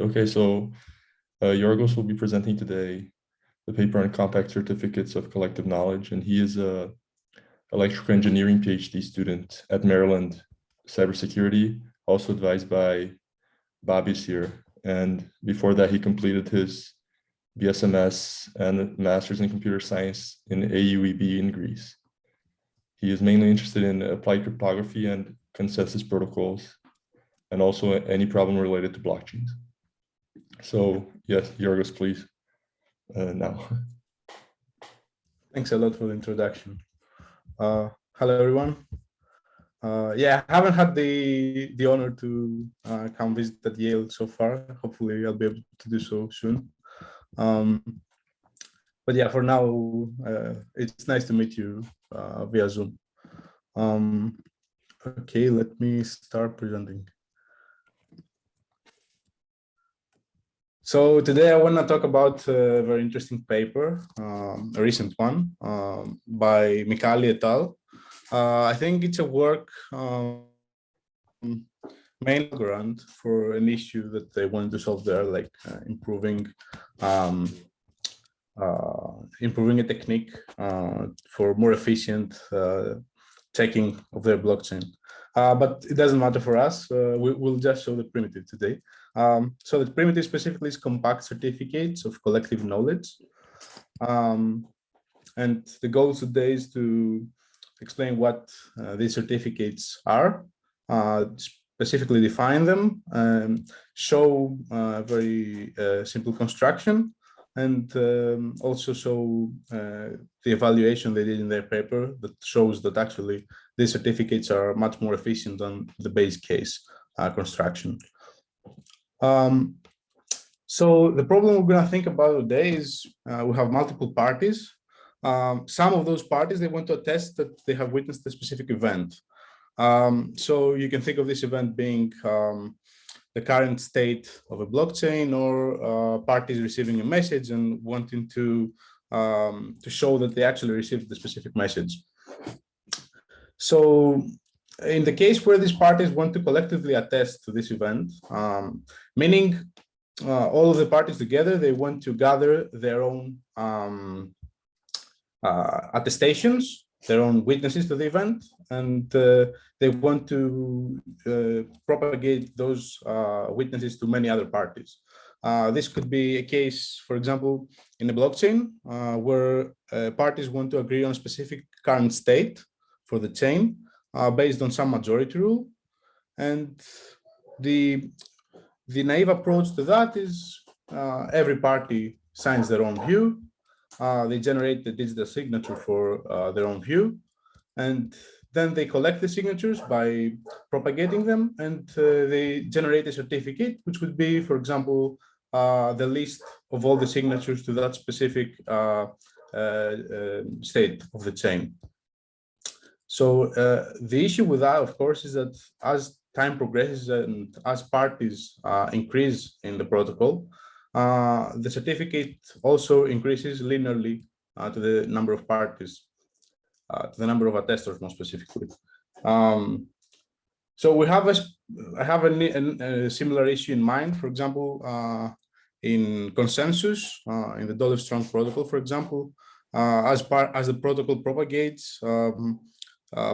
Okay, so Giorgos will be presenting today the paper on compact certificates of collective knowledge, and he is a electrical engineering PhD student at Maryland Cybersecurity, also advised by Babis here. And before that, he completed his BSMS and Master's in Computer Science in AUEB in Greece. He is mainly interested in applied cryptography and consensus protocols, and also any problem related to blockchains. So yes, Giorgos, please, now. Thanks a lot for the introduction. Hello, everyone. Yeah, I haven't had the honor to come visit at Yale so far. Hopefully, I'll be able to do so soon. But yeah, for now, it's nice to meet you via Zoom. Okay, let me start presenting. So today I want to talk about a very interesting paper, a recent one by Mikali et al. I think it's a work main grant for an issue that they wanted to solve there, like improving a technique for more efficient checking of their blockchain. But it doesn't matter for us. We'll just show the primitive today. So the primitive specifically is compact certificates of collective knowledge. And the goal today is to explain what these certificates are, specifically define them, show a very simple construction, and also show the evaluation they did in their paper that shows that actually these certificates are much more efficient than the base case construction. So the problem we're going to think about today is we have multiple parties. Some of those parties, they want to attest that they have witnessed a specific event. So you can think of this event being the current state of a blockchain, or parties receiving a message and wanting to show that they actually received the specific message. So in the case where these parties want to collectively attest to this event, meaning all of the parties together, they want to gather their own attestations, their own witnesses to the event, and they want to propagate those witnesses to many other parties. This could be a case, for example, in a blockchain where parties want to agree on a specific current state for the chain based on some majority rule. And the naive approach to that is every party signs their own view. They generate the digital signature for their own view, and then they collect the signatures by propagating them, and they generate a certificate, which would be, for example, the list of all the signatures to that specific state of the chain. So the issue with that, of course, is that as time progresses and as parties increase in the protocol, the certificate also increases linearly to the number of parties, to the number of attestors more specifically. So I have a similar issue in mind. For example, in consensus, in the Dole-Strong protocol, for example, as the protocol propagates,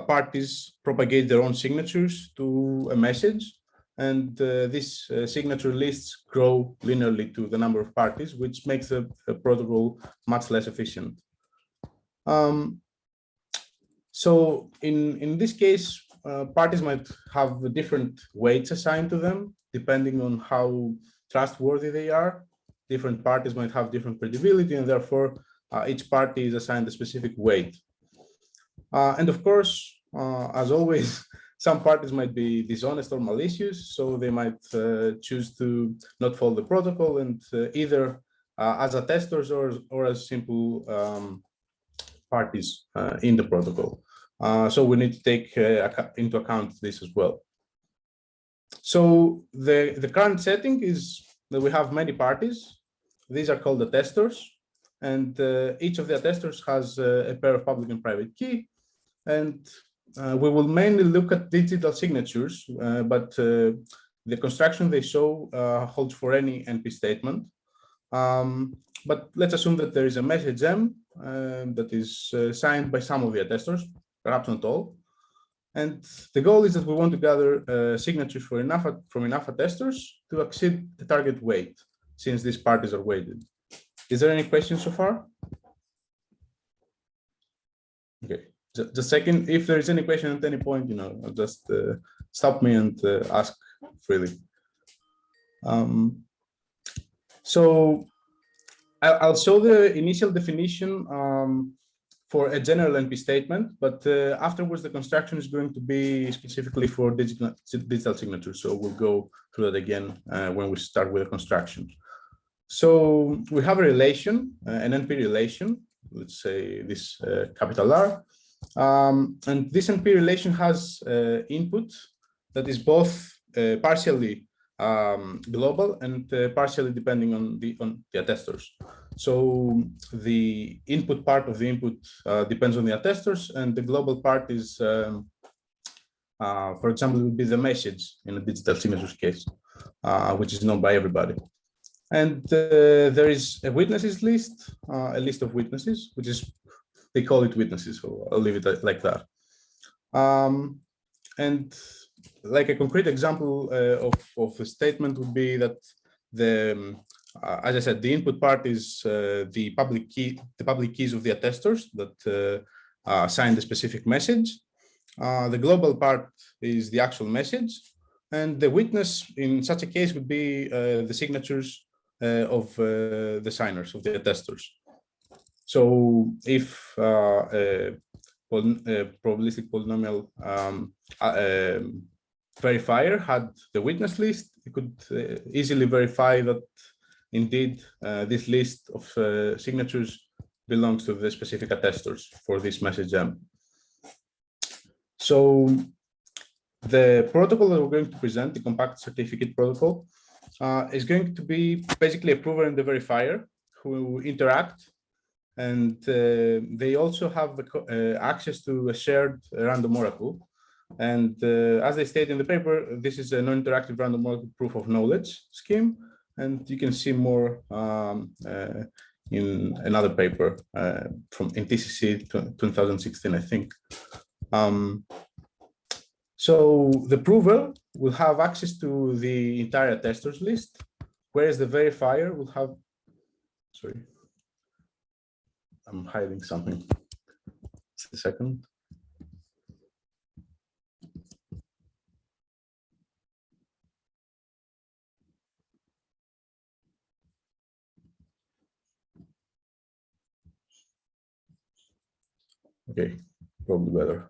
parties propagate their own signatures to a message, and these signature lists grow linearly to the number of parties, which makes the protocol much less efficient. So in this case, parties might have different weights assigned to them, depending on how trustworthy they are. Different parties might have different credibility, and therefore each party is assigned a specific weight. And of course, as always, some parties might be dishonest or malicious, so they might choose to not follow the protocol, and either as attestors or as simple parties in the protocol. So we need to take into account this as well. So the current setting is that we have many parties. These are called attestors, and each of the attestors has a pair of public and private key. And we will mainly look at digital signatures, but the construction they show holds for any NP statement. But let's assume that there is a message M that is signed by some of the attestors, perhaps not all. And the goal is that we want to gather signatures from enough attestors to exceed the target weight, since these parties are weighted. Is there any questions so far? Okay, just a second. If there is any question at any point, just stop me and ask freely. So I'll show the initial definition for a general NP statement, but afterwards the construction is going to be specifically for digital signatures. So we'll go through that again when we start with the construction. So we have a relation, an NP relation, let's say this capital R, and this NP relation has input that is both partially global and partially depending on the attestors. So the input part of the input depends on the attestors, and the global part is, for example, would be the message in a digital signatures case, which is known by everybody. And there is a witnesses list, a list of witnesses, which is, they call it witnesses, so I'll leave it like that. And like a concrete example of a statement would be that as I said, the input part is the public keys of the attestors that sign the specific message. The global part is the actual message, and the witness in such a case would be the signatures of the signers, of the attestors. So if a probabilistic polynomial verifier had the witness list, it could easily verify that indeed this list of signatures belongs to the specific attestors for this message M. So the protocol that we're going to present, the compact certificate protocol, is going to be basically a prover and the verifier who interact, and they also have access to a shared random oracle. And as they state in the paper, this is a non-interactive random oracle proof of knowledge scheme, and you can see more in another paper from TCC 2016, I think. So the prover will have access to the entire attestors list, whereas the verifier will have, sorry, I'm hiding something. Just a second. Okay, probably better.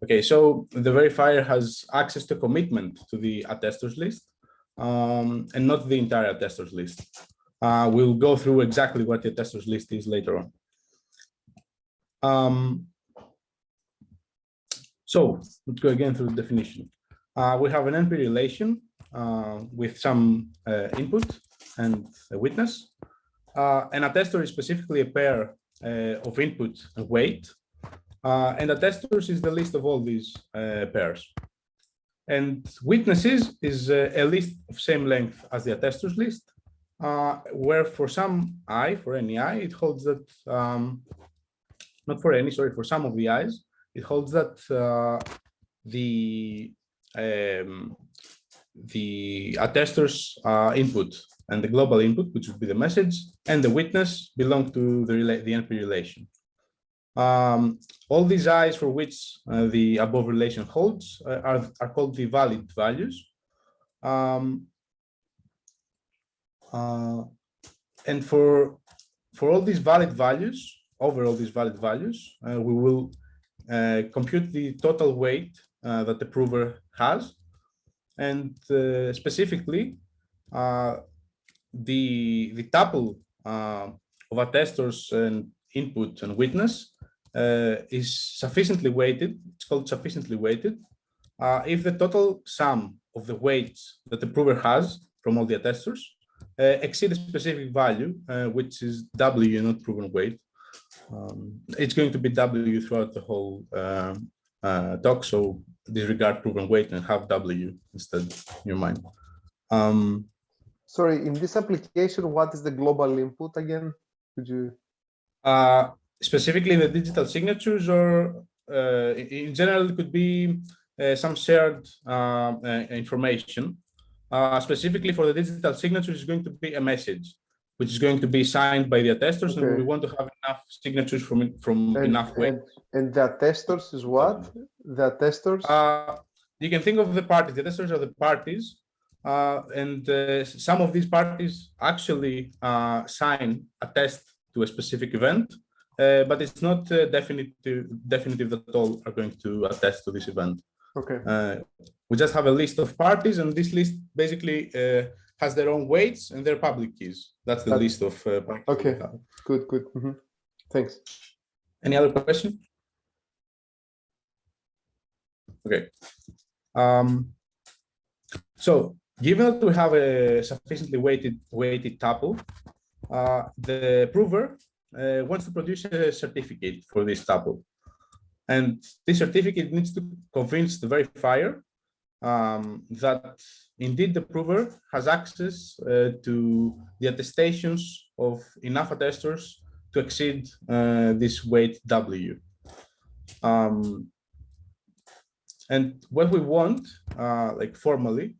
Okay, so the verifier has access to commitment to the attestors list and not the entire attestors list. We'll go through exactly what the attestors list is later on. So let's go again through the definition. We have an NP relation with some input and a witness. An attestor is specifically a pair of input and weight. And attestors is the list of all these pairs. And witnesses is a list of same length as the attestors list, where for some I, for any I, it holds that, not for any, sorry, for some of the I's, it holds that the attestors input and the global input, which would be the message, and the witness belong to the NP relation. All these I's for which the above relation holds are called the valid values. And for all these valid values, over all these valid values, we will compute the total weight that the prover has. And specifically, the tuple of attestors and input and witness is sufficiently weighted. It's called sufficiently weighted if the total sum of the weights that the prover has from all the attestors exceed a specific value, which is W, not proven weight. It's going to be W throughout the whole talk. So disregard proven weight and have W instead in your mind. Sorry, in this application, what is the global input again? Could you? Specifically the digital signatures, or in general, it could be some shared information. Specifically for the digital signatures, is going to be a message, which is going to be signed by the attestors, Okay. and we want to have enough signatures from enough weight. And the attestors is what? The attestors? You can think of the parties. The attestors are the parties, and some of these parties actually attest to a specific event, but it's not definitive that all are going to attest to this event. Okay. We just have a list of parties, and this list basically has their own weights and their public keys. That's the list of parties. Okay, good. Thanks. Any other question? Okay. So given that we have a sufficiently weighted tuple, the prover wants to produce a certificate for this tuple. And this certificate needs to convince the verifier that indeed the prover has access to the attestations of enough attestors to exceed this weight W. And what we want, like formally,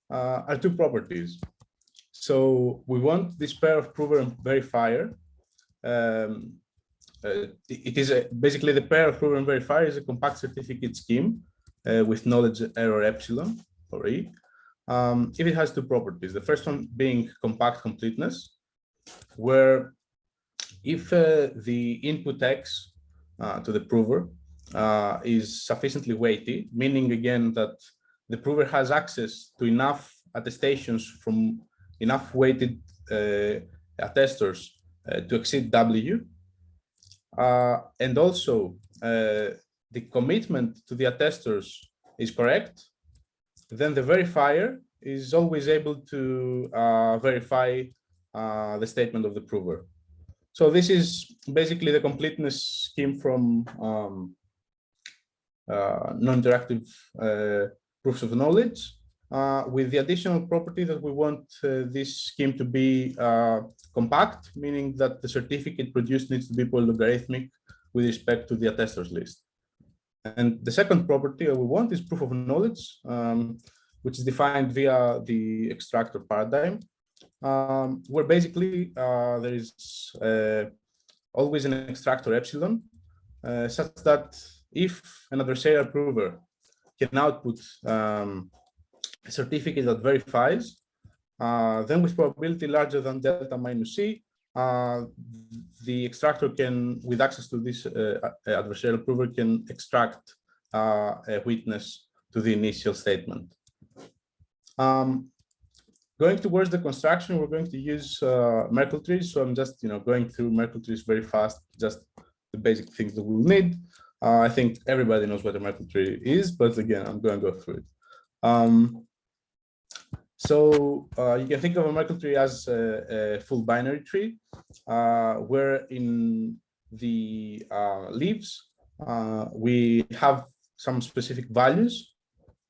are two properties. So we want this pair of prover and verifier. It is basically the pair of prover and verifier is a compact certificate scheme with knowledge error epsilon or E. If it has two properties, the first one being compact completeness, where if the input X to the prover is sufficiently weighty, meaning again that the prover has access to enough attestations from enough weighted attestors to exceed W, and also the commitment to the attestors is correct, then the verifier is always able to verify the statement of the prover. So this is basically the completeness scheme from non-interactive proofs of knowledge, with the additional property that we want this scheme to be compact, meaning that the certificate produced needs to be polylogarithmic with respect to the attestors list. And the second property that we want is proof of knowledge, which is defined via the extractor paradigm, where basically there is always an extractor epsilon, such that if an adversarial prover can output a certificate that verifies, then with probability larger than delta minus C, the extractor can, with access to this adversarial prover, can extract a witness to the initial statement. Going towards the construction, we're going to use Merkle Trees. So I'm just going through Merkle Trees very fast, just the basic things that we'll need. I think everybody knows what a Merkle tree is, but again, I'm going to go through it. So you can think of a Merkle tree as a full binary tree, where in the leaves, we have some specific values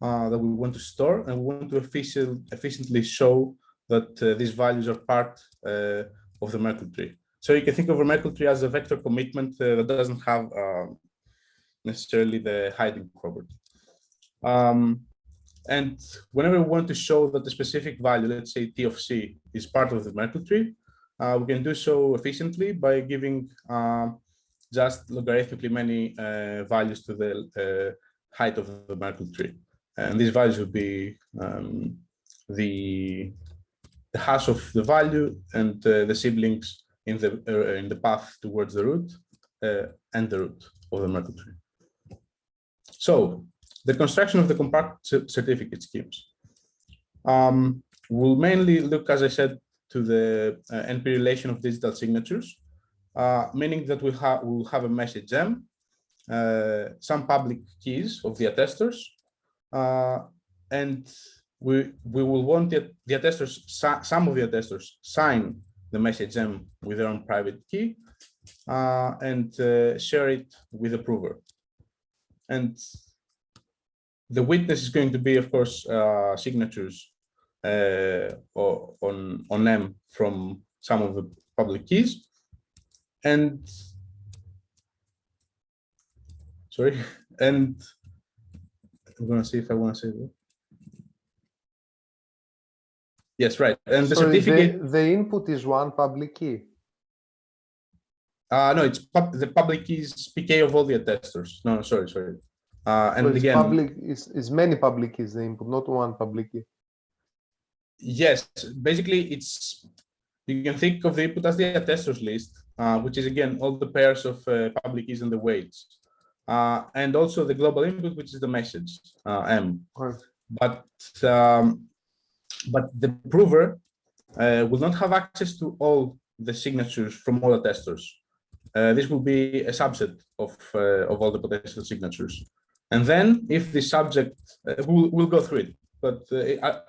that we want to store, and we want to efficiently show that these values are part of the Merkle tree. So you can think of a Merkle tree as a vector commitment that doesn't have necessarily the hiding property. And whenever we want to show that the specific value, let's say T of C, is part of the Merkle tree, we can do so efficiently by giving just logarithmically many values to the height of the Merkle tree. And these values would be the hash of the value and the siblings in the path towards the root and the root of the Merkle tree. So the construction of the compact certificate schemes. We'll mainly look, as I said, to the NP relation of digital signatures, meaning that we'll have a message M, some public keys of the attestors, and we will want the attestors, some of the attestors sign the message M with their own private key and share it with the prover. and the witness is going to be, of course, signatures on M from some of the public keys. And sorry, and I'm going to see if I want to say that. Yes, right. And the certificate. The input is one public key. No, it's the public key is PK of all the attestors. No, sorry. And So it's again, public is many public keys the input, not one public key. yes, basically it's, you can think of the input as the attestors list, which is again all the pairs of public keys and the weights, and also the global input, which is the message M. Right. But the prover will not have access to all the signatures from all attestors. This will be a subset of all the potential signatures. And then if the subject, we'll go through it, but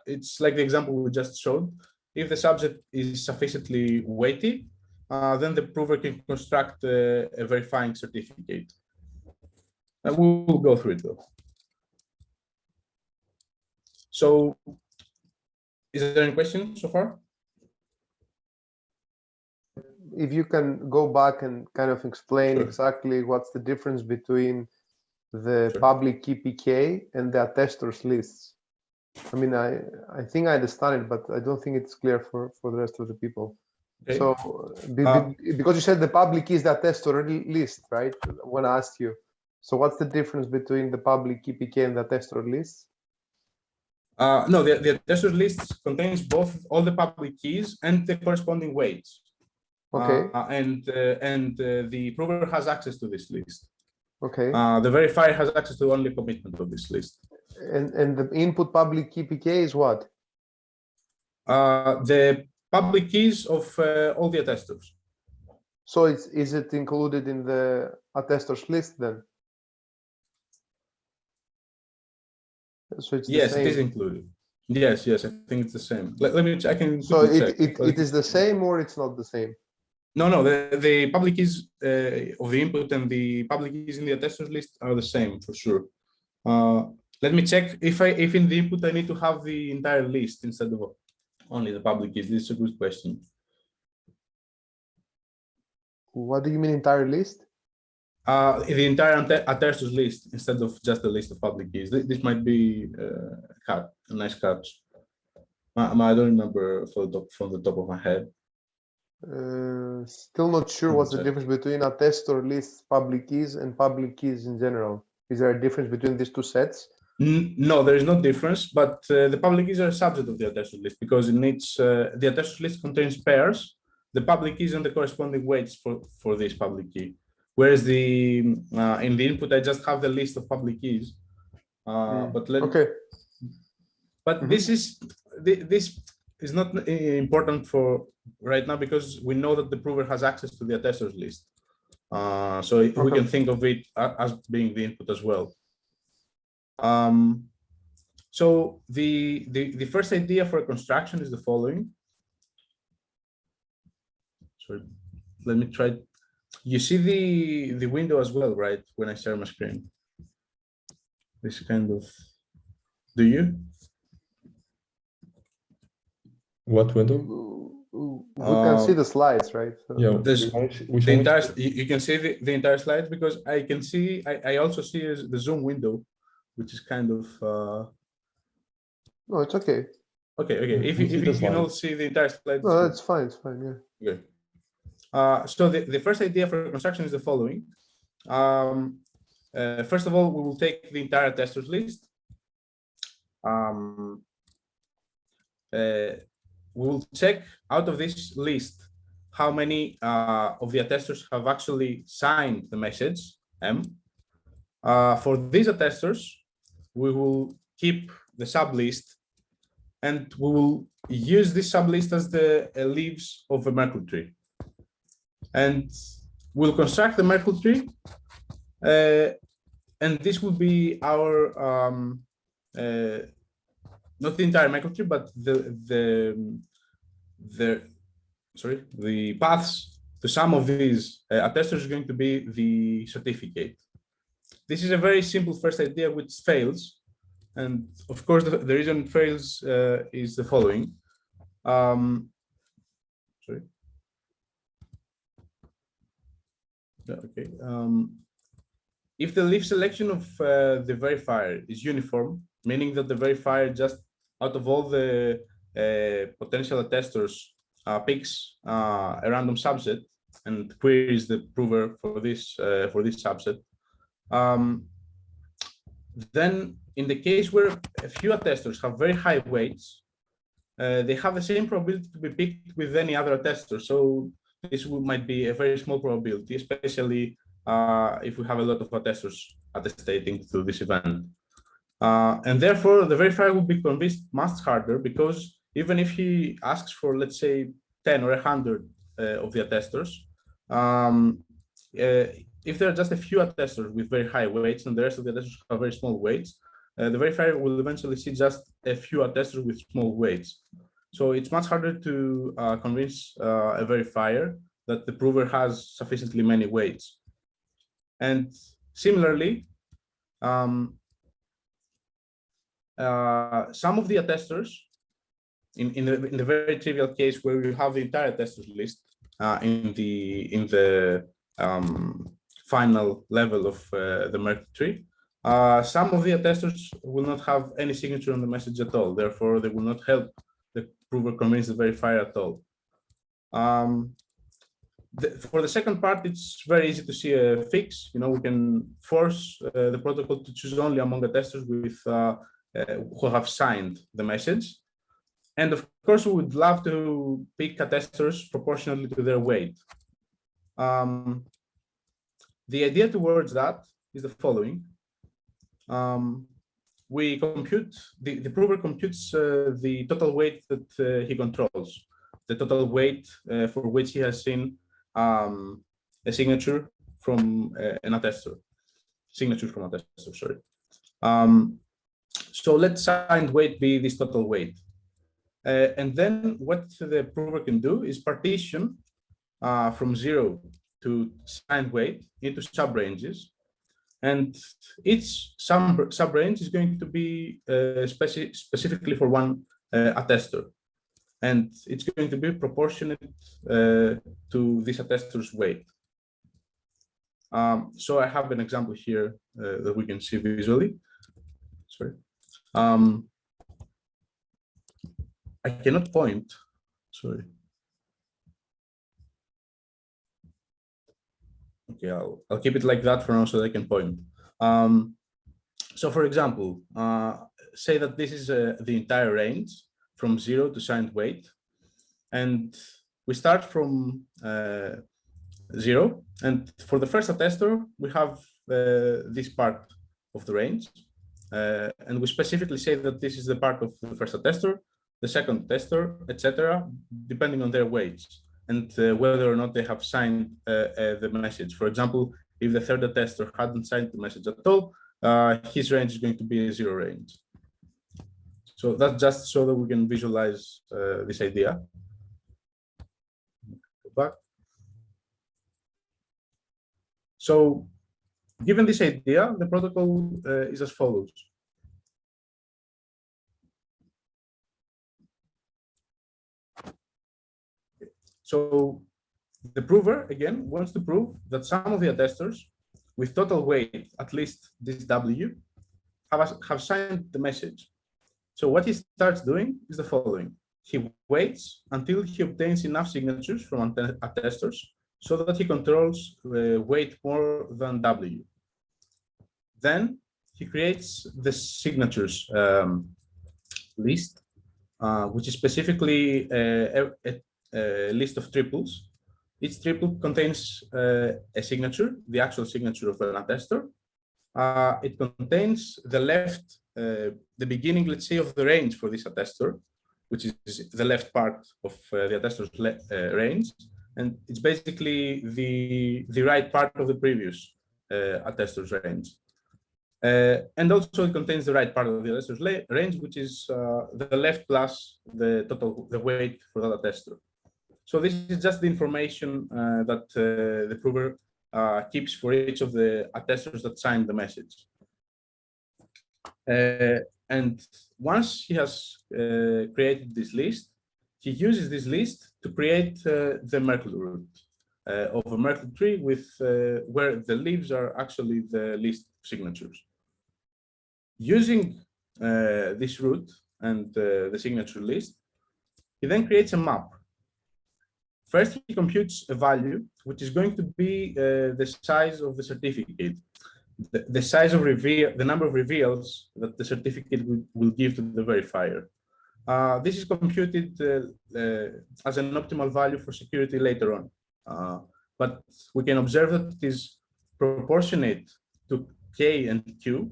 it's like the example we just showed. If the subject is sufficiently weighty, then the prover can construct a verifying certificate. We'll go through it though. So, is there any questions so far? If you can go back and kind of explain Sure. exactly what's the difference between the Sure. public key PK and the attestors lists. I mean, I think I understand it, but I don't think it's clear for the rest of the people. Okay. So, because you said the public key is the attestor list, right? When I asked you. So what's the difference between the public key PK and the attestor lists? No, the attestors list contains both all the public keys and the corresponding weights. Okay. And the prover has access to this list. Okay. The verifier has access to only commitment of this list. And the input public key PK is what? The public keys of all the attestors. So is it included in the attestors list then? So it's Yes, the same. it is included. Yes, I think it's the same. Let me check. So it is the same or it's not the same? No, the public keys of the input and the public keys in the attestors list are the same for sure. Let me check if in the input I need to have the entire list instead of only the public keys. This is a good question. What do you mean entire list? The entire attestors list instead of just the list of public keys. This might be a nice catch. I don't remember from the top of my head. Still not sure what's the difference between attestor lists, public keys, and public keys in general. Is there a difference between these two sets? No, there is no difference, but the public keys are a subset of the attestor list because in each, the attestor list contains pairs, the public keys and the corresponding weights for this public key. Whereas in the input, I just have the list of public keys. But this is not important for right now because we know that the prover has access to the attestors list. So we can think of it as being the input as well. So the first idea for a construction is the following. Sorry, let me try. You see the window as well, right? When I share my screen. This kind of, do you? What window? We can see the slides, right? So Yeah, the entire, you can see the entire slide because I can see, I also see the Zoom window, which is kind of. No, it's okay. Okay. If you can all see the entire slide. No, it's fine. It's fine. Yeah. Okay. So the first idea for construction is the following. First of all, we will take the entire attestors list. We will check out of this list how many of the attestors have actually signed the message M. For these attestors, we will keep the sublist and we will use this sublist as the leaves of a Merkle tree. And we'll construct the Merkle tree, and this will be our not the entire Merkle tree, but the paths to some of these attestors is going to be the certificate. this is a very simple first idea which fails. And of course, the reason it fails is the following. Sorry. Okay. If the leaf selection of the verifier is uniform, meaning that the verifier just out of all the potential attestors picks a random subset and queries the prover for this subset, then in the case where a few attestors have very high weights, they have the same probability to be picked with any other attestor. So this might be a very small probability, especially if we have a lot of attestors attestating to this event. And therefore, the verifier will be convinced much harder, because even if he asks for, let's say, 10 or 100 of the attestors, if there are just a few attestors with very high weights and the rest of the attestors have very small weights, the verifier will eventually see just a few attestors with small weights. So it's much harder to convince a verifier that the prover has sufficiently many weights. And similarly, some of the attestors, in the very trivial case where you have the entire attestors list in the final level of the Merkle tree, some of the attestors will not have any signature on the message at all. Therefore, they will not help the prover convince the verifier at all. For the second part, it's very easy to see a fix. We can force the protocol to choose only among attestors with who have signed the message. And of course, we would love to pick attestors proportionally to their weight. The idea towards that is the following. We compute, the prover computes the total weight that he controls, the total weight for which he has seen a signature from an attestor, sorry. So let signed weight be this total weight. And then what the prover can do is partition from 0 to signed weight into sub-ranges. And each sub-range is going to be specifically for one attestor. And it's going to be proportionate to this attestor's weight. So I have an example here that we can see visually. Sorry. I cannot point, sorry. Okay, I'll keep it like that for now so that I can point. So for example, say that this is the entire range from 0 to signed weight. And we start from 0. And for the first attestor, we have this part of the range. And we specifically say that this is the part of the first attestor, the second attestor, etc., depending on their weights and whether or not they have signed the message. For example, if the third attestor hadn't signed the message at all, his range is going to be a 0 range. So that's just so that we can visualize this idea. Go back. So given this idea, the protocol is as follows. So the prover, again, wants to prove that some of the attestors with total weight, at least this W, have signed the message. So what he starts doing is the following. He waits until he obtains enough signatures from attestors so that he controls weight more than W. Then he creates the signatures list, which is specifically a list of triples. Each triple contains a signature, the actual signature of an attestor. It contains the left, the beginning, let's say, of the range for this attestor, which is the left part of the attestor's range. And it's basically the right part of the previous attestor's range. And also it contains the right part of the attestor's range, which is the left plus the total, the weight for that attestor. So this is just the information that the prover keeps for each of the attestors that signed the message. And once he has created this list, he uses this list to create the Merkle root of a Merkle tree with where the leaves are actually the list signatures. Using this root and the signature list, he then creates a map. First, he computes a value, which is going to be the size of the certificate, the size of reveal, the number of reveals that the certificate will give to the verifier. This is computed as an optimal value for security later on. But we can observe that it is proportionate to K and Q,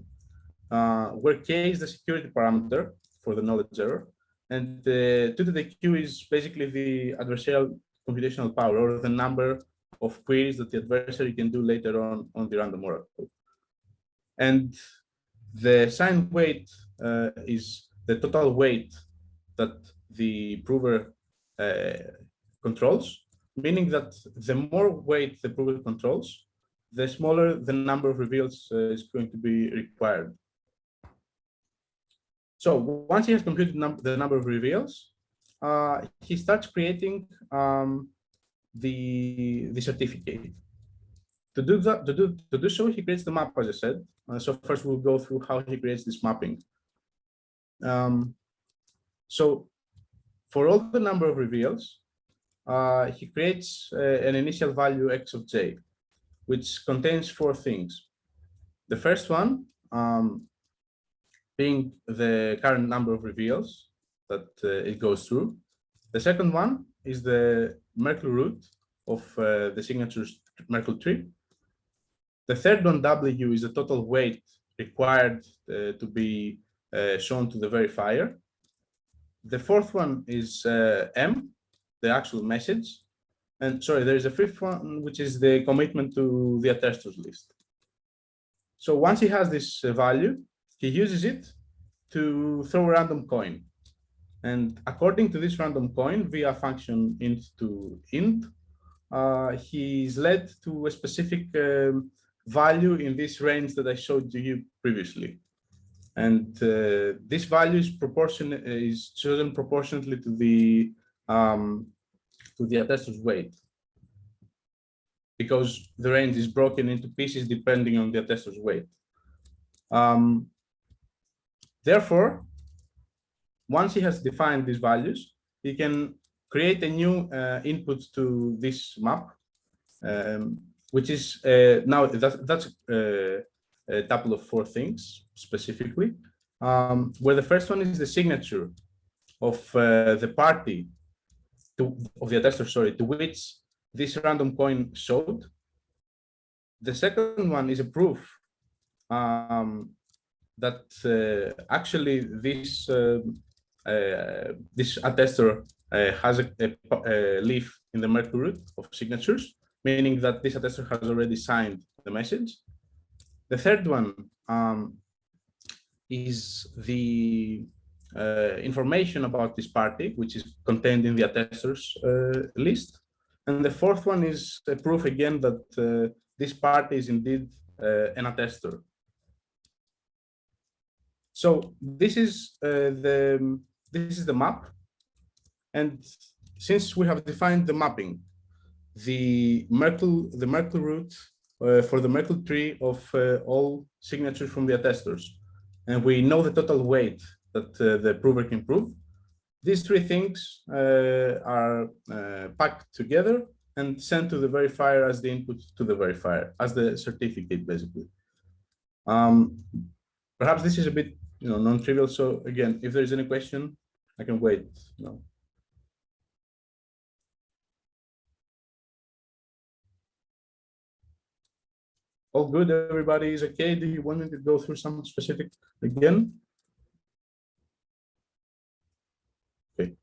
where K is the security parameter for the knowledge error, and 2 to the Q is basically the adversarial computational power, or the number of queries that the adversary can do later on the random oracle. And the sign weight is the total weight that the prover controls, meaning that the more weight the prover controls, the smaller the number of reveals is going to be required. So once he has computed the number of reveals, he starts creating the certificate. To do so, he creates the map, as I said. So first we'll go through how he creates this mapping. So for all the number of reveals, he creates an initial value x of j, which contains 4 things. The first one being the current number of reveals that it goes through. The second one is the Merkle root of the signatures Merkle tree. The third one, W, is the total weight required to be shown to the verifier. The fourth one is M, the actual message. And sorry, there is a fifth one, which is the commitment to the attestors list. So once he has this value, he uses it to throw a random coin. And according to this random coin, via function int to int, he is led to a specific value in this range that I showed to you previously. And this value is chosen proportionately to the attestor's weight, because the range is broken into pieces depending on the attestor's weight. Therefore, once he has defined these values, he can create a new input to this map, which is now that's a couple of 4 things specifically, where the first one is the signature of the party of the attestor, sorry, to which this random coin showed. The second one is a proof that actually this attestor has a leaf in the Merkle root of signatures, meaning that this attestor has already signed the message. The third one is the information about this party, which is contained in the attestors list. And the fourth one is a proof again that this party is indeed an attestor. So this is the map, and since we have defined the mapping, the Merkle root for the Merkle tree of all signatures from the attestors, and we know the total weight that the prover can prove, these 3 things are packed together and sent to the verifier as the input to the verifier, as the certificate, basically. Perhaps this is a bit, non-trivial. So again, if there is any question, I can wait. All good, everybody is okay. Do you want me to go through some specific again? Okay.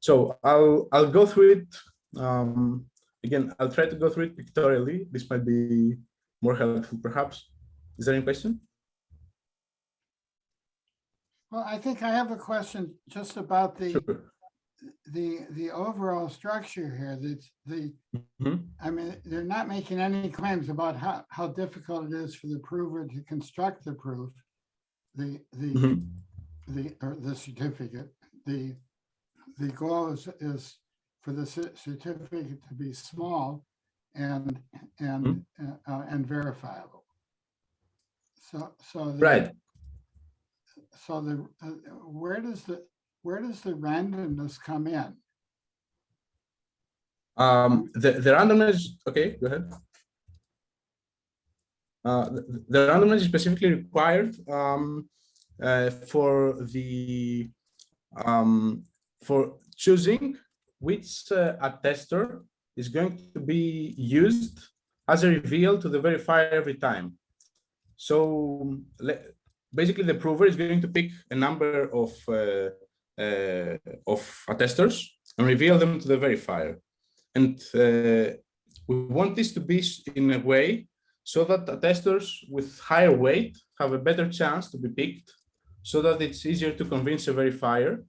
So I'll go through it. Again, I'll try to go through it pictorially. This might be more helpful, perhaps. Is there any question? Well, I think I have a question just about the Sure. the overall structure here, I mean, they're not making any claims about how difficult it is for the prover to construct the proof, the certificate. The goal is for the certificate to be small and verifiable. So Right. So where does the randomness come in? The randomness. Okay, go ahead. The randomness is specifically required for choosing which attester is going to be used as a reveal to the verifier every time. So basically, the prover is going to pick a number of attesters and reveal them to the verifier. And we want this to be in a way so that attesters with higher weight have a better chance to be picked, so that it's easier to convince a verifier.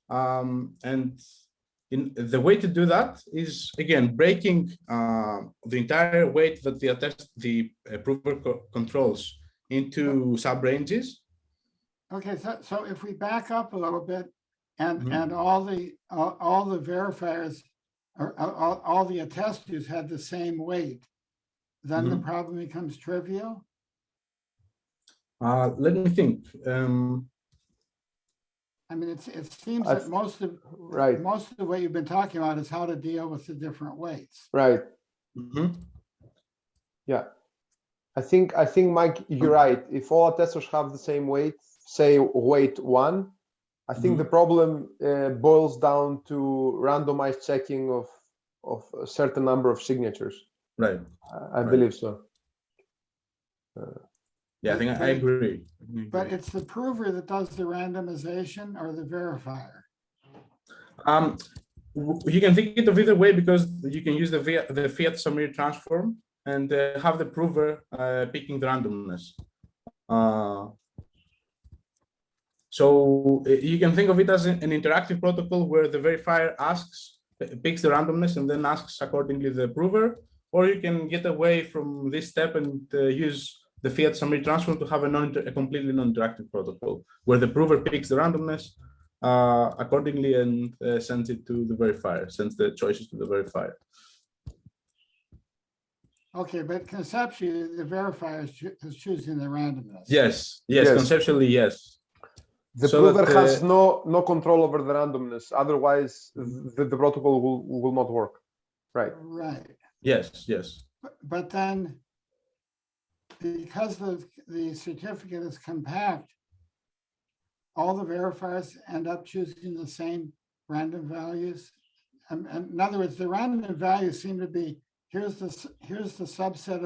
And the way to do that is, again, breaking the entire weight that the prover controls into sub-ranges. Okay, so if we back up a little bit, and all the verifiers or all the attesters had the same weight, then the problem becomes trivial. Let me think. I mean, it seems that most of what you've been talking about is how to deal with the different weights. Right. Yeah. I think, Mike, you're right. If all attesters have the same weight, say weight 1, I think the problem boils down to randomized checking of a certain number of signatures. Right. I believe so. Yeah, I think I agree. But it's the prover that does the randomization or the verifier. You can think it of either way, because you can use the fiat summary transform and have the prover picking the randomness. So you can think of it as an interactive protocol where the verifier picks the randomness and then asks accordingly the prover, or you can get away from this step and use the fiat summary transform to have a completely non-interactive protocol where the prover picks the randomness accordingly and sends it to the verifier, sends the choices to the verifier. Okay, but conceptually, the verifier is choosing the randomness. Yes, conceptually, yes. The prover has no control over the randomness. Otherwise, the protocol will not work. Right. Right. Yes. But then, because the certificate is compact, all the verifiers end up choosing the same random values. And in other words, the random values seem to be, here's the subset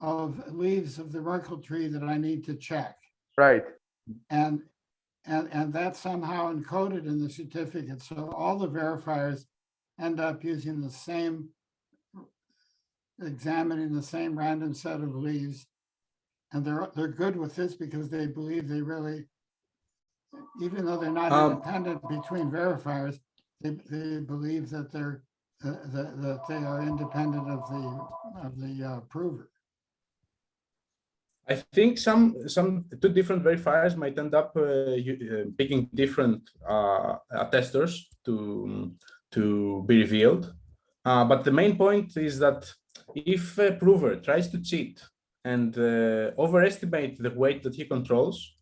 of leaves of the Merkle tree that I need to check. Right. And that's somehow encoded in the certificate. So all the verifiers end up using the same, examining the same random set of leaves. And they're good with this because they believe they really, even though they're not independent between verifiers, they believe that that they are independent of the prover. I think some two different verifiers might end up picking different attesters to be revealed. But the main point is that if a prover tries to cheat and overestimate the weight that he controls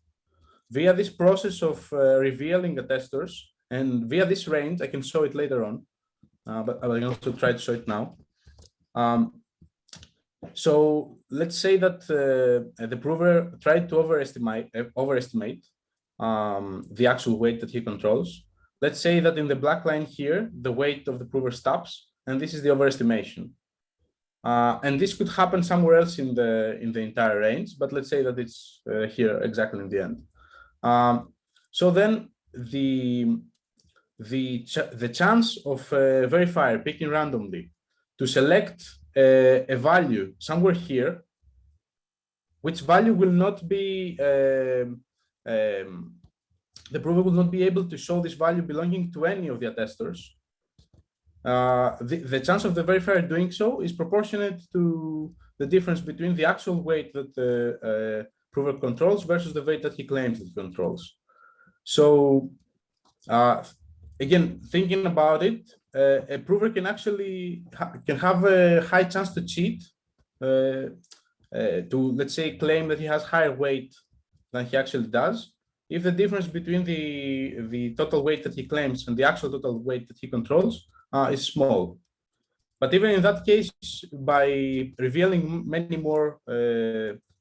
via this process of revealing attesters and via this range, I can show it later on, but I will also try to show it now. So let's say that the prover tried to overestimate the actual weight that he controls. Let's say that in the black line here, the weight of the prover stops, and this is the overestimation. And this could happen somewhere else in the entire range, but let's say that it's here exactly in the end. So then the chance of a verifier picking randomly to select a value somewhere here, which value will not be the prover will not be able to show this value belonging to any of the attestors. The chance of the verifier doing so is proportionate to the difference between the actual weight that the prover controls versus the weight that he claims that he controls. So again, thinking about it, a prover can actually can have a high chance to cheat, to, let's say, claim that he has higher weight than he actually does, if the difference between the total weight that he claims and the actual total weight that he controls is small. But even in that case, by revealing many more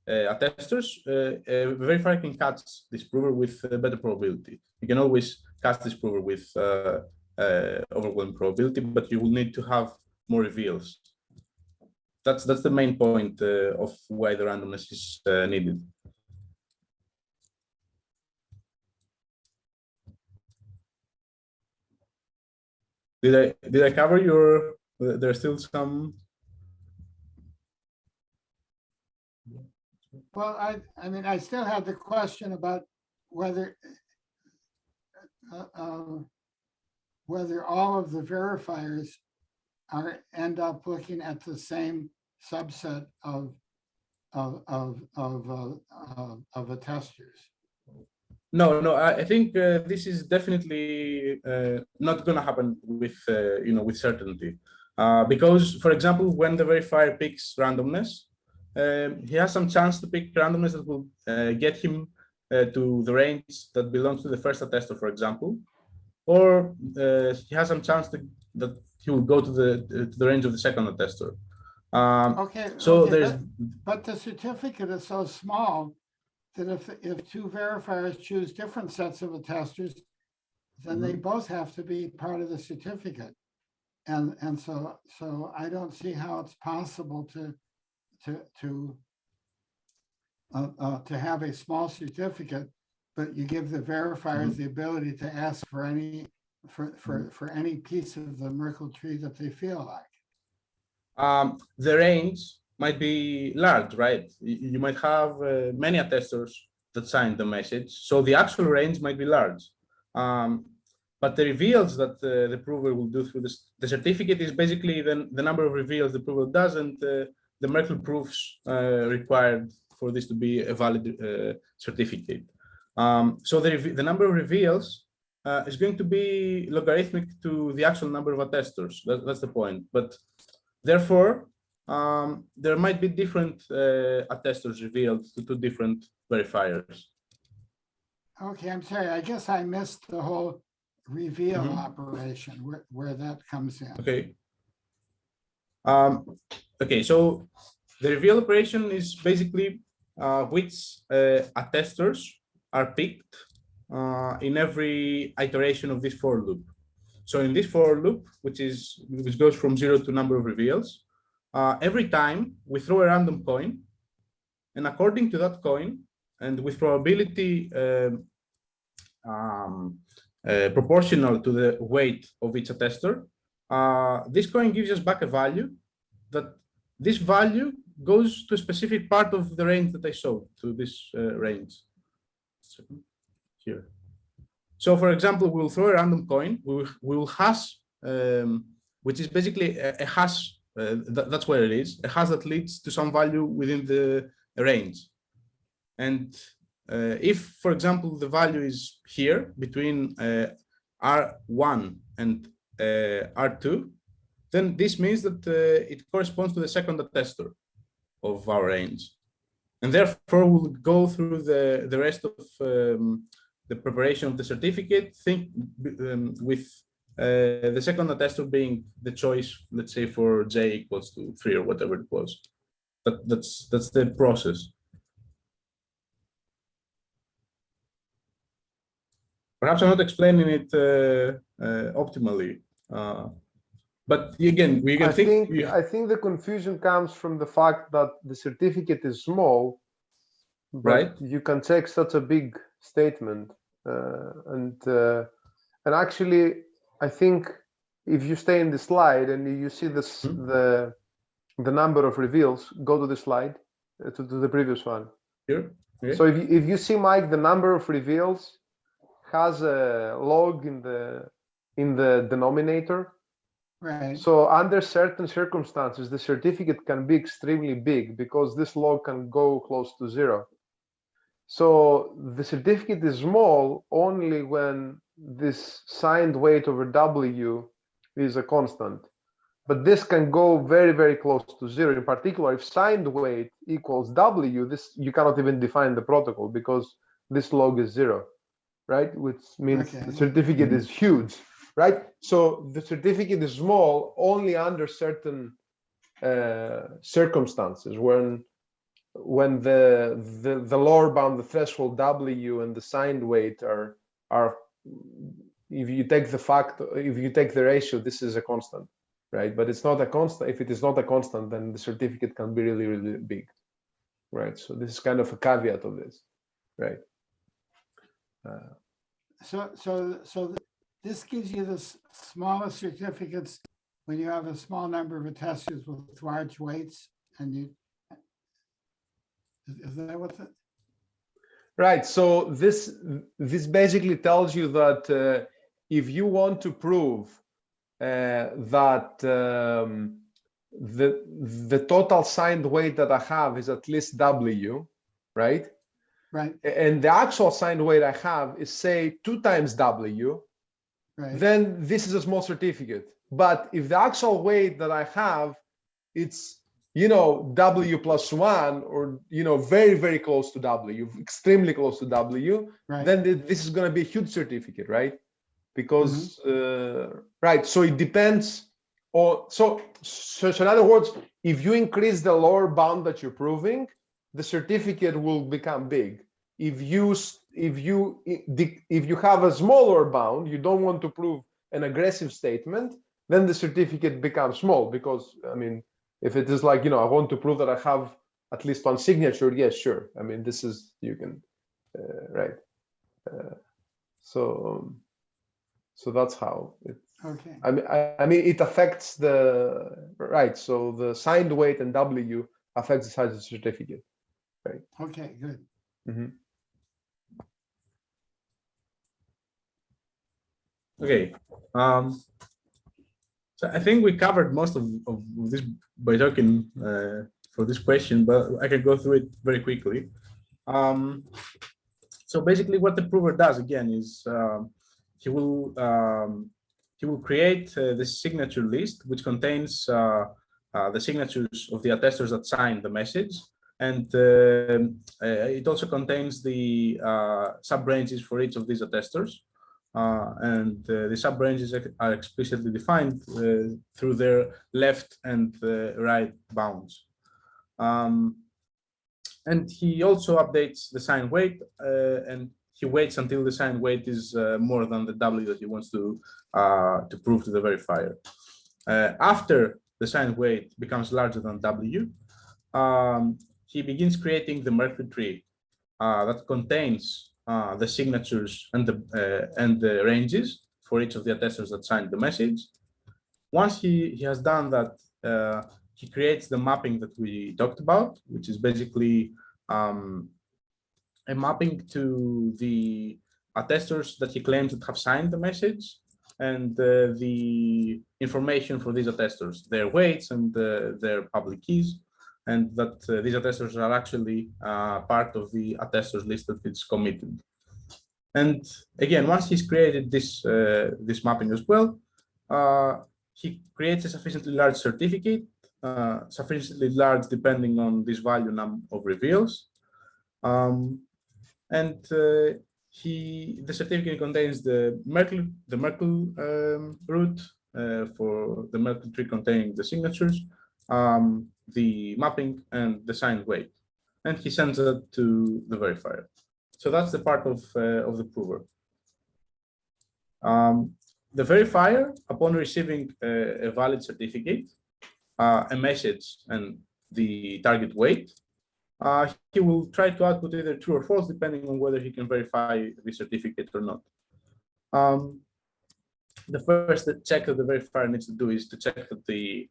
attestors, a verifier can catch this prover with a better probability. You can always catch this prover with overwhelming probability, but you will need to have more reveals. That's the main point of why the randomness is needed. Did I cover your? There's still some. Well, I mean, I still have the question about whether whether all of the verifiers end up looking at the same subset of attestors. No, I think this is definitely not going to happen with with certainty, because, for example, when the verifier picks randomness, he has some chance to pick randomness that will get him to the range that belongs to the first attestor, for example, or he has some chance that he will go to the range of the second attestor. Okay. So okay, there's, but the certificate is so small that if two verifiers choose different sets of attestors, then they both have to be part of the certificate, and so I don't see how it's possible to have a small certificate, but you give the verifiers the ability to ask for any piece of the Merkle tree that they feel like. the range might be large, right? You might have many attestors that sign the message, so the actual range might be large. But the reveals that the prover will do through the certificate is basically the number of reveals the prover does, and the Merkle proofs required for this to be a valid certificate. So the number of reveals is going to be logarithmic to the actual number of attestors. That's the point. But therefore, there might be different attestors revealed to two different verifiers. Okay, I'm sorry. I guess I missed the whole reveal operation, where that comes in. Okay. Okay, so the reveal operation is basically which attestors are picked in every iteration of this for loop. So in this for loop, which goes from 0 to number of reveals, every time we throw a random coin, and according to that coin, and with probability proportional to the weight of each attestor, this coin gives us back a value. That this value goes to a specific part of the range that I showed, to this range here. So, for example, we'll throw a random coin. We will hash, which is basically a hash. That's where it is. A hash that leads to some value within the range. And if, for example, the value is here between R1 and R2, then this means that it corresponds to the second attestor of our range. And therefore, we'll go through the rest of the preparation of the certificate, with the second attestor being the choice, let's say, for j equals to 3 or whatever it was. That's the process. Perhaps I'm not explaining it optimally, but again, we can I think the confusion comes from the fact that the certificate is small, but right? You can take such a big statement, and actually, I think if you stay in the slide and you see this, the number of reveals, go to the slide, to the previous one. Here. Okay. So if you see, Mike, the number of reveals has a log in the denominator. Right. So under certain circumstances, the certificate can be extremely big because this log can go close to 0. So the certificate is small only when this signed weight over W is a constant. But this can go very, very close to 0. In particular, if signed weight equals W, this you cannot even define the protocol because this log is 0, right? Which means the certificate is huge, right? So the certificate is small only under certain circumstances when the lower bound, the threshold W, and the signed weight are if you take the ratio, this is a constant, right? But it's not a constant. If it is not a constant, then the certificate can be really, really big, right? So this is kind of a caveat of this, right? So this gives you the smallest certificates when you have a small number of attesters with large weights, and you is that what the right? So this basically tells you that if you want to prove that the total signed weight that I have is at least W, right? right? And the actual signed weight I have is, say, 2 times W, Right. then this is a small certificate. But if the actual weight that I have, it's, W plus 1, or, very, very close to W, extremely close to W, Right. then this is going to be a huge certificate, right? Because, right, so it depends. So in other words, if you increase the lower bound that you're proving, the certificate will become big. If you have a smaller bound, you don't want to prove an aggressive statement, then the certificate becomes small. Because, I mean, if it is like, I want to prove that I have at least one signature, yes, sure. I mean, this is, you can, right. So that's how it. Okay. I mean, it affects the, right. So the signed weight and W affects the size of the certificate, right? Okay, good. Okay. So I think we covered most of this by talking for this question, but I can go through it very quickly. So basically, what the prover does again is he will create the signature list, which contains the signatures of the attesters that signed the message, and it also contains the sub-branches for each of these attesters. And the sub-branches are explicitly defined through their left and right bounds. And he also updates the signed weight, and he waits until the signed weight is more than the W that he wants to prove to the verifier. After the signed weight becomes larger than W, he begins creating the Merkle tree that contains the signatures and the ranges for each of the attesters that signed the message. Once he has done that, he creates the mapping that we talked about, which is basically a mapping to the attesters that he claims that have signed the message, and the information for these attesters, their weights and their public keys, and that these attesters are actually part of the attesters list that it's committed. And again, once he's created this mapping as well, he creates a sufficiently large certificate, sufficiently large depending on this value of reveals, and the certificate contains the Merkle root for the Merkle tree containing the signatures, the mapping, and the signed weight, and he sends it to the verifier. So that's the part of the prover. The verifier, upon receiving a valid certificate, a message, and the target weight, he will try to output either true or false, depending on whether he can verify the certificate or not. The first check that the verifier needs to do is to check that the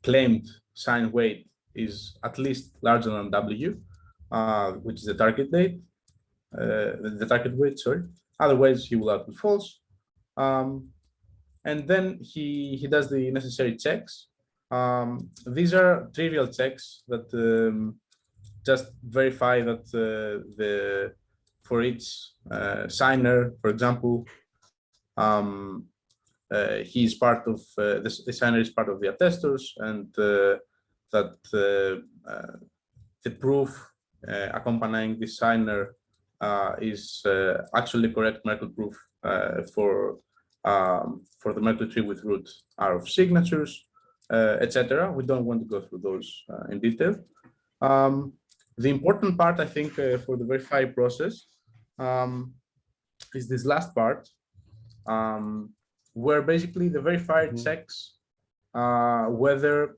claimed signed weight is at least larger than W, which is the target date, the target weight, sorry. Otherwise, he will output false. And then he does the necessary checks. These are trivial checks that just verify that for each signer, for example, he is part of the signer is part of the attestors, and that the proof accompanying the signer is actually correct Merkle proof for the Merkle tree with root R of signatures, etc. We don't want to go through those in detail. The important part, I think, for the verify process is this last part, where basically the verifier checks whether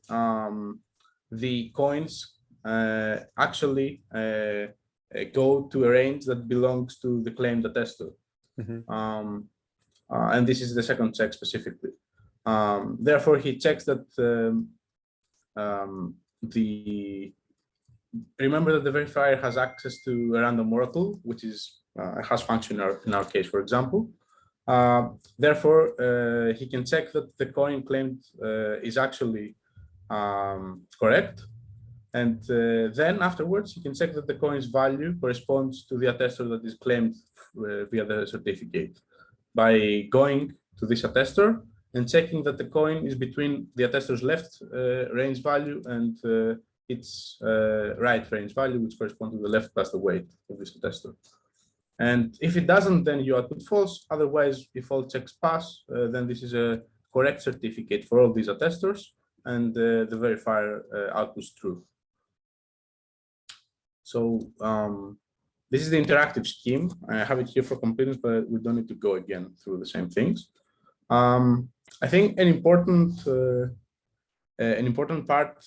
the coins actually go to a range that belongs to the claimed attestor. And this is the second check specifically. Therefore, he checks that remember that the verifier has access to a random oracle, which is has function in our case, for example. Therefore, he can check that the coin claimed is actually correct. And then afterwards, he can check that the coin's value corresponds to the attestor that is claimed via the certificate by going to this attestor and checking that the coin is between the attestor's left range value and its right range value, which corresponds to the left plus the weight of this attestor. And if it doesn't, then you output false. Otherwise, if all checks pass, then this is a correct certificate for all these attestors, and the verifier outputs true. So this is the interactive scheme. I have it here for completeness, but we don't need to go again through the same things. I think an important part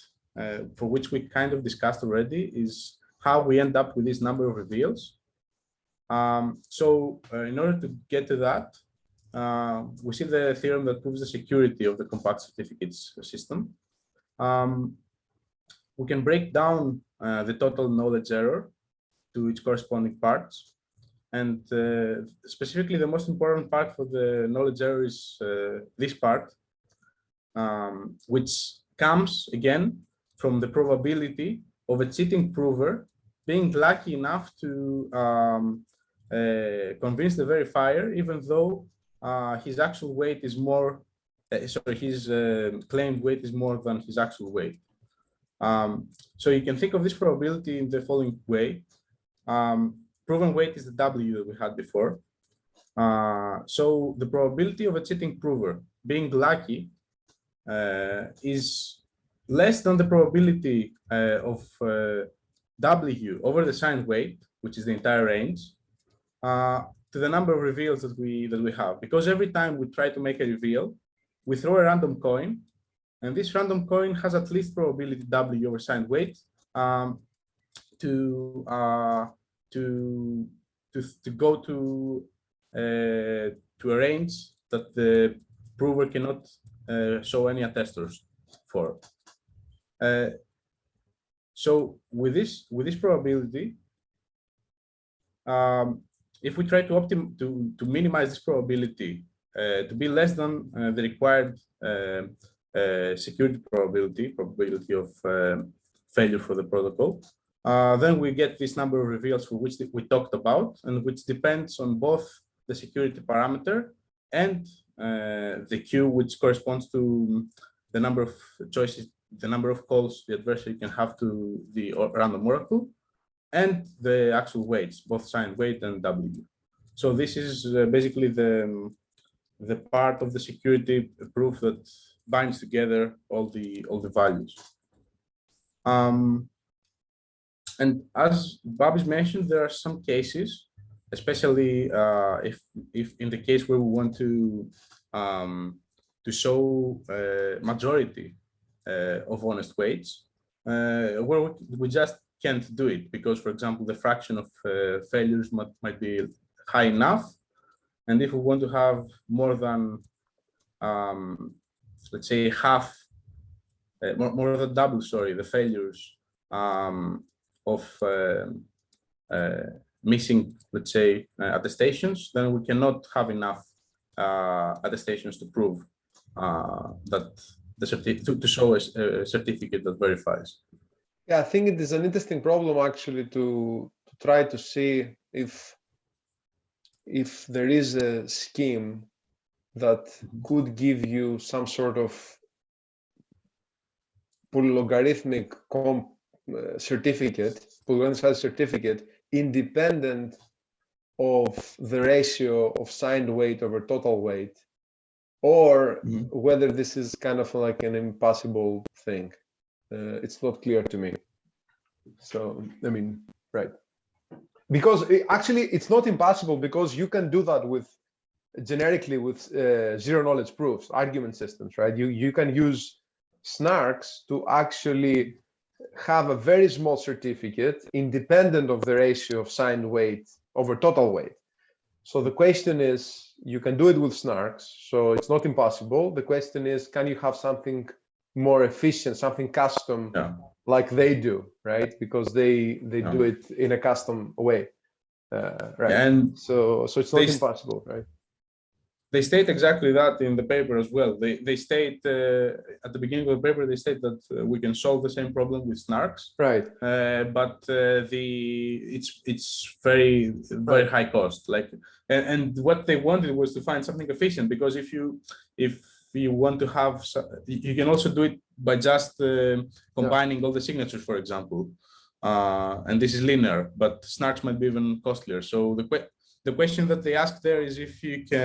for which we kind of discussed already is how we end up with this number of reveals. So in order to get to that, we see the theorem that proves the security of the compact certificates system. We can break down the total knowledge error to its corresponding parts. And specifically, the most important part for the knowledge error is this part, which comes again from the probability of a cheating prover being lucky enough to convince the verifier, even though his actual weight is more, his claimed weight is more than his actual weight. So you can think of this probability in the following way. Proven weight is the W that we had before. So the probability of a cheating prover being lucky is less than the probability of W over the signed weight, which is the entire range, to the number of reveals that we have. Because every time we try to make a reveal, we throw a random coin, and this random coin has at least probability W over signed weight to go to a range that the prover cannot show any attestors for. So with this probability, if we try to minimize this probability to be less than the required security probability of failure for the protocol, then we get this number of reveals for which we talked about, and which depends on both the security parameter and the queue, which corresponds to the number of choices, the number of calls the adversary can have to the random oracle, and the actual weights, both signed weight and W. So this is basically the part of the security proof that binds together all the values. And as Babis mentioned, there are some cases, especially if in the case where we want to show majority of honest weights, where we just can't do it because, for example, the fraction of failures might be high enough, and if we want to have more than let's say half, more than double, sorry, the failures of missing, let's say, attestations, then we cannot have enough attestations to prove that to show a certificate that verifies. Yeah, I think it is an interesting problem actually to try to see if there is a scheme that could give you some sort of logarithmic certificate, certificate, independent of the ratio of signed weight over total weight, or whether this is kind of like an impossible thing. It's not clear to me. So, I mean, right. Because actually it's not impossible, because you can do that with generically with zero knowledge proofs, argument systems, right? You can use snarks to actually have a very small certificate independent of the ratio of signed weight over total weight. So the question is, you can do it with snarks, so it's not impossible. The question is, can you have something more efficient, something custom, like they do, right? Because they do it in a custom way, right? And so it's not impossible, right? They state exactly that in the paper as well. They state at the beginning of the paper, they state that we can solve the same problem with snarks, right? But it's very high cost. Like, and what they wanted was to find something efficient, because if you want to have, you can also do it by just combining all the signatures, for example, and this is linear. But snarks might be even costlier. So the question that they ask there is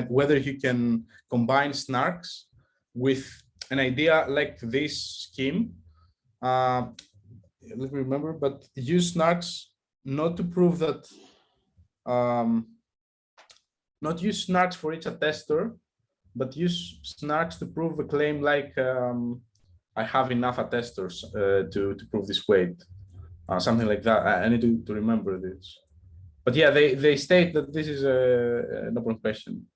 whether you can combine snarks with an idea like this scheme. Let me remember, but use snarks not to prove that, not use snarks for each attester, but use snarks to prove a claim like, I have enough attesters to prove this weight, something like that. I need to remember this. But yeah, they state that this is an open question,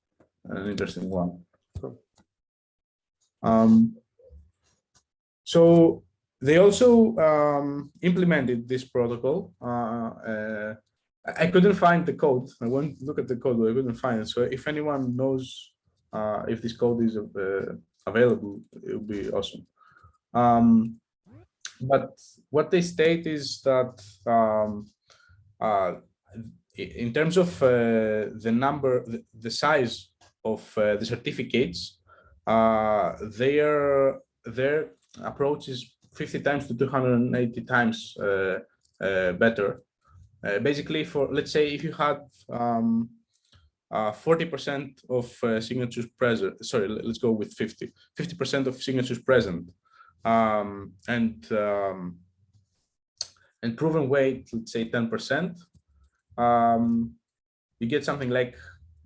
an interesting one. So they also implemented this protocol. I couldn't find the code. I went to look at the code, but I couldn't find it. So if anyone knows if this code is available, it would be awesome. But what they state is that in terms of the size of the certificates, their approach is 50 times to 280 times better. Basically, for, let's say, if you had 40% of signatures present, sorry, let's go with 50% of signatures present, and proven weight, let's say 10%, you get something like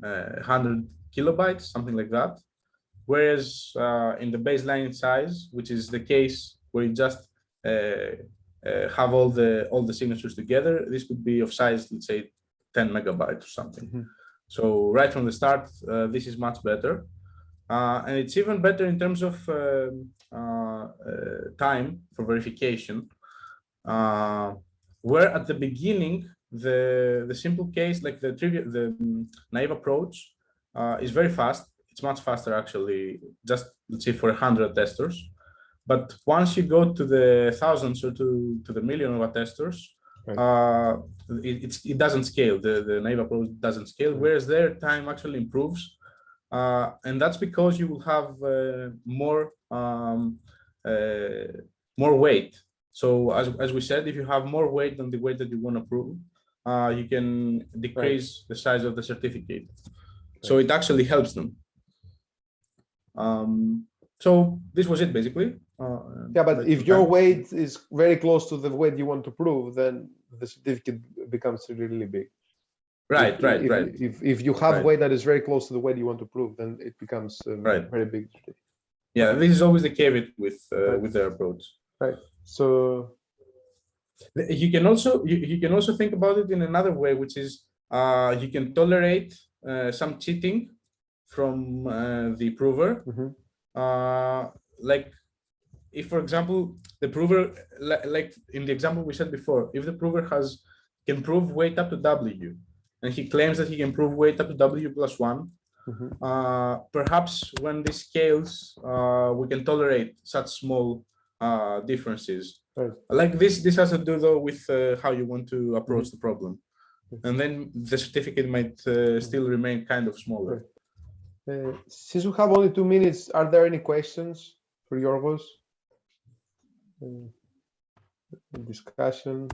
100 kilobytes, something like that. Whereas in the baseline size, which is the case where you just have all the signatures together, this would be of size, let's say 10 megabytes or something. So right from the start, this is much better. And it's even better in terms of time for verification, where at the beginning, the simple case, like the naive approach, is very fast. It's much faster, actually, just, let's say, for 100 attesters. But once you go to the thousands or to the million of attesters, it doesn't scale. The naive approach doesn't scale, whereas their time actually improves. And that's because you will have more weight. So as we said, if you have more weight than the weight that you want to prove, you can decrease the size of the certificate. So it actually helps them. So this was it, basically. Yeah, but if your weight is very close to the weight you want to prove, then the certificate becomes really big. Right. If you have weight that is very close to the weight you want to prove, then it becomes very big. Yeah, this is always the caveat with their approach. Right. So you can also think about it in another way, which is you can tolerate some cheating from the prover. Like, if, for example, the prover, like in the example we said before, if the prover can prove weight up to W, and he claims that he can prove weight up to W+1. Perhaps when this scales, we can tolerate such small differences. Right. Like this has to do though with how you want to approach the problem, and then the certificate might still remain kind of smaller. Since we have only 2 minutes, are there any questions for Giorgos? Discussion.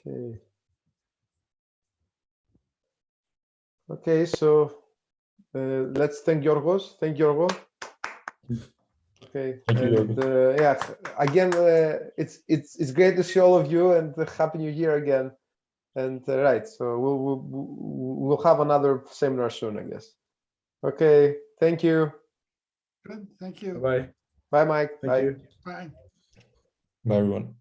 Okay. Okay, so let's thank Giorgos. Thank Giorgos. Okay. Thank you, And yeah, again, it's great to see all of you, and happy New Year again. And right, so we'll have another seminar soon, I guess. Okay. Thank you. Good, thank you. Bye. Bye, Mike. Thank Bye. you. Bye. Bye, everyone.